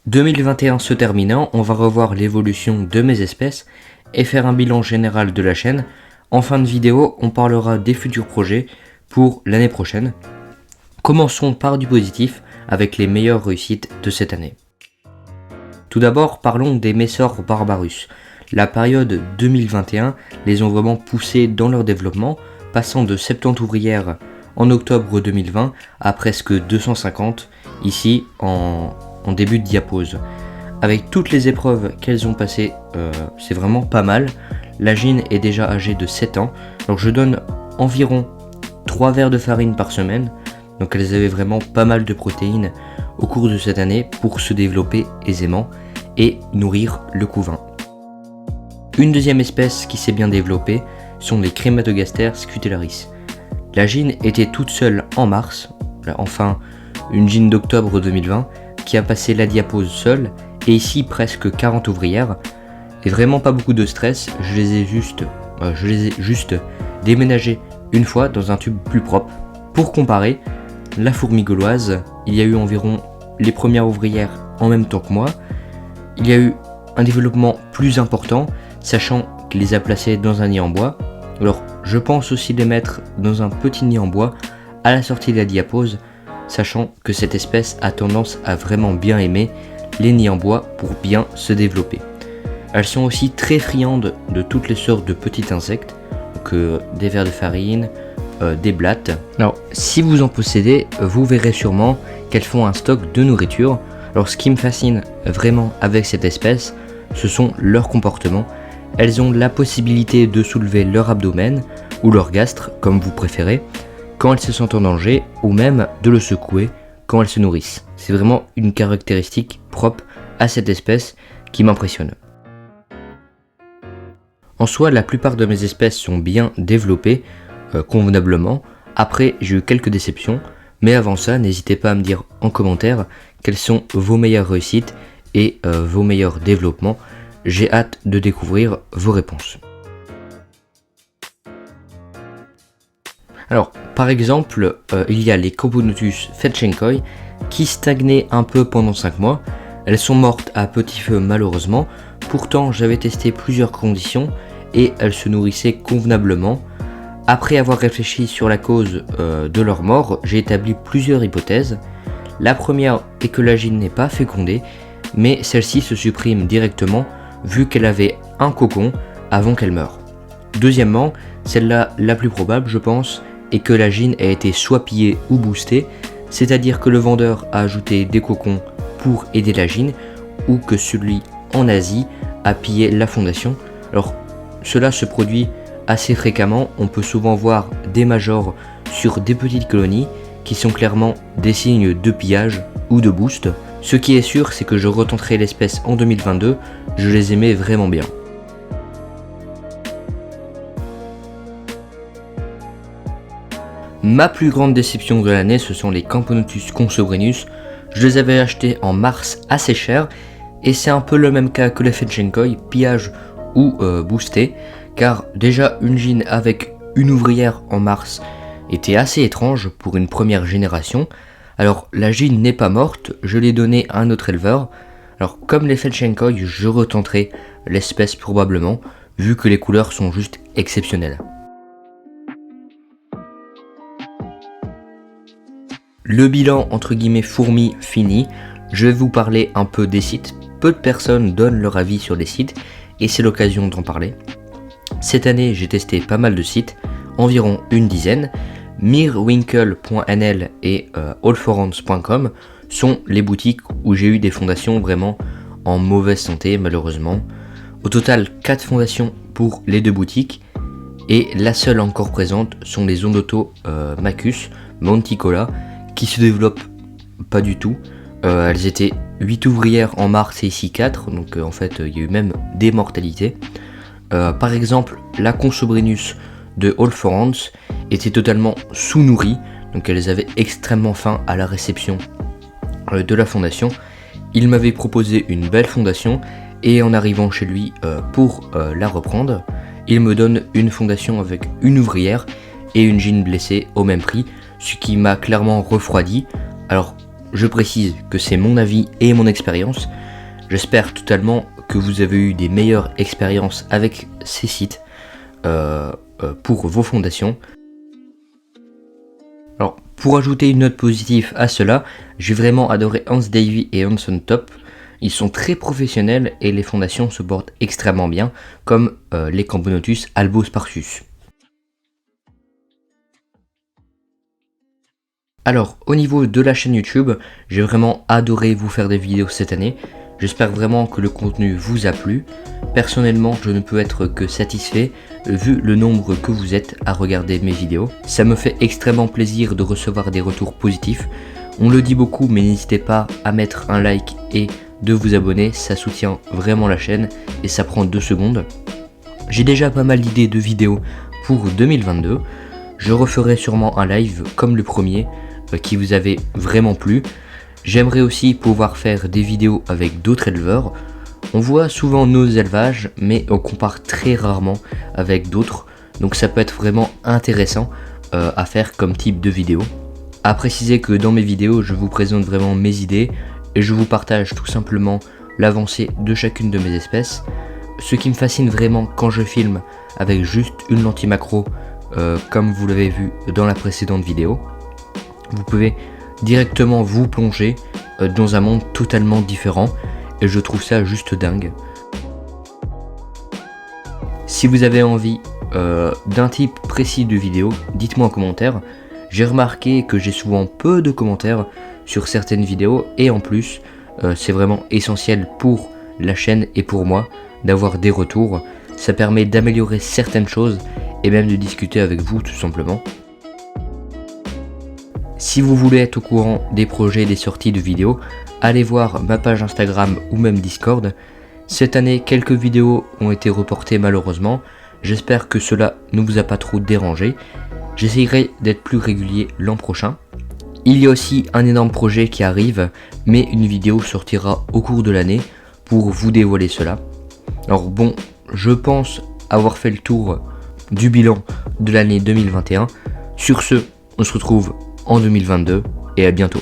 2021 se terminant, on va revoir l'évolution de mes espèces et faire un bilan général de la chaîne. En fin de vidéo, on parlera des futurs projets pour l'année prochaine. Commençons par du positif avec les meilleures réussites de cette année. Tout d'abord, parlons des Messor Barbarus. La période 2021 les ont vraiment poussés dans leur développement, passant de 70 ouvrières en octobre 2020 à presque 250 ici en début de diapause. Avec toutes les épreuves qu'elles ont passées, c'est vraiment pas mal. La gine est déjà âgée de 7 ans, donc je donne environ 3 verres de farine par semaine, donc elles avaient vraiment pas mal de protéines au cours de cette année pour se développer aisément et nourrir le couvain. Une deuxième espèce qui s'est bien développée sont les Crématogaster scutellaris. La gine était toute seule en mars, enfin une gine d'octobre 2020 qui a passé la diapause seule et ici presque 40 ouvrières et vraiment pas beaucoup de stress, je les ai juste déménagées une fois dans un tube plus propre. Pour comparer, la fourmi gauloise, il y a eu environ les premières ouvrières en même temps que moi, il y a eu un développement plus important sachant qu'il les a placées dans un nid en bois. Alors je pense aussi les mettre dans un petit nid en bois à la sortie de la diapause, sachant que cette espèce a tendance à vraiment bien aimer les nids en bois pour bien se développer. Elles sont aussi très friandes de toutes les sortes de petits insectes, donc des vers de farine, des blattes. Alors si vous en possédez, vous verrez sûrement qu'elles font un stock de nourriture. Alors ce qui me fascine vraiment avec cette espèce, ce sont leurs comportements. Elles ont la possibilité de soulever leur abdomen ou leur gastre, comme vous préférez, quand elles se sentent en danger, ou même de le secouer quand elles se nourrissent. C'est vraiment une caractéristique propre à cette espèce qui m'impressionne. En soi, la plupart de mes espèces sont bien développées convenablement. Après, j'ai eu quelques déceptions, mais avant ça, n'hésitez pas à me dire en commentaire quelles sont vos meilleures réussites et vos meilleurs développements. J'ai hâte de découvrir vos réponses. Alors, par exemple, il y a les Camponotus fetchenkoi qui stagnaient un peu pendant 5 mois. Elles sont mortes à petit feu malheureusement. Pourtant, j'avais testé plusieurs conditions et elles se nourrissaient convenablement. Après avoir réfléchi sur la cause de leur mort, j'ai établi plusieurs hypothèses. La première est que la gine n'est pas fécondée, mais celle-ci se supprime directement vu qu'elle avait un cocon avant qu'elle meure. Deuxièmement, celle-là la plus probable je pense, est que la gine a été soit pillée ou boostée, c'est-à-dire que le vendeur a ajouté des cocons pour aider la gine, ou que celui en Asie a pillé la fondation. Alors cela se produit assez fréquemment, on peut souvent voir des majors sur des petites colonies qui sont clairement des signes de pillage ou de boost. Ce qui est sûr, c'est que je retenterai l'espèce en 2022, je les aimais vraiment bien. Ma plus grande déception de l'année, ce sont les Camponotus consobrinus. Je les avais achetés en mars assez cher, et c'est un peu le même cas que les fetchenkoi, pillage ou boosté, car déjà une gine avec une ouvrière en mars était assez étrange pour une première génération. Alors la gine n'est pas morte, je l'ai donnée à un autre éleveur. Alors comme les fetchenkoi, je retenterai l'espèce probablement, vu que les couleurs sont juste exceptionnelles. Le bilan entre guillemets fourmi fini, je vais vous parler un peu des sites. Peu de personnes donnent leur avis sur les sites et c'est l'occasion d'en parler. Cette année j'ai testé pas mal de sites, environ une dizaine. Mirwinkle.nl et allforants.com sont les boutiques où j'ai eu des fondations vraiment en mauvaise santé malheureusement. Au total 4 fondations pour les 2 boutiques et la seule encore présente sont les Ondoto Macus Monticola qui se développent pas du tout. Elles étaient 8 ouvrières en mars et ici 4, donc en fait il y a eu même des mortalités. Par exemple la Consobrinus de Allforants étaient totalement sous-nourries, donc elles avaient extrêmement faim à la réception de la fondation. Il m'avait proposé une belle fondation et en arrivant chez lui pour la reprendre, il me donne une fondation avec une ouvrière et une gine blessée au même prix, ce qui m'a clairement refroidi. Alors je précise que c'est mon avis et mon expérience. J'espère totalement que vous avez eu des meilleures expériences avec ces sites pour vos fondations. Alors, pour ajouter une note positive à cela, j'ai vraiment adoré Hans Davy et Hans on Top. Ils sont très professionnels et les fondations se portent extrêmement bien, comme les Cambonotus albosparsus. Alors, au niveau de la chaîne YouTube, j'ai vraiment adoré vous faire des vidéos cette année. J'espère vraiment que le contenu vous a plu. Personnellement, je ne peux être que satisfait vu le nombre que vous êtes à regarder mes vidéos. Ça me fait extrêmement plaisir de recevoir des retours positifs. On le dit beaucoup, mais n'hésitez pas à mettre un like et de vous abonner. Ça soutient vraiment la chaîne et ça prend 2 secondes. J'ai déjà pas mal d'idées de vidéos pour 2022. Je referai sûrement un live comme le premier qui vous avait vraiment plu. J'aimerais aussi pouvoir faire des vidéos avec d'autres éleveurs. On voit souvent nos élevages, mais on compare très rarement avec d'autres. Donc ça peut être vraiment intéressant à faire comme type de vidéo. À préciser que dans mes vidéos, je vous présente vraiment mes idées et je vous partage tout simplement l'avancée de chacune de mes espèces. Ce qui me fascine vraiment quand je filme avec juste une lentille macro, comme vous l'avez vu dans la précédente vidéo, vous pouvez directement vous plonger dans un monde totalement différent et je trouve ça juste dingue. Si vous avez envie d'un type précis de vidéo, dites-moi en commentaire. J'ai remarqué que j'ai souvent peu de commentaires sur certaines vidéos et en plus c'est vraiment essentiel pour la chaîne et pour moi d'avoir des retours. Ça permet d'améliorer certaines choses et même de discuter avec vous tout simplement. Si vous voulez être au courant des projets et des sorties de vidéos, allez voir ma page Instagram ou même Discord. Cette année, quelques vidéos ont été reportées malheureusement. J'espère que cela ne vous a pas trop dérangé. J'essayerai d'être plus régulier l'an prochain. Il y a aussi un énorme projet qui arrive, mais une vidéo sortira au cours de l'année pour vous dévoiler cela. Alors bon, je pense avoir fait le tour du bilan de l'année 2021. Sur ce, on se retrouve en 2022 et à bientôt.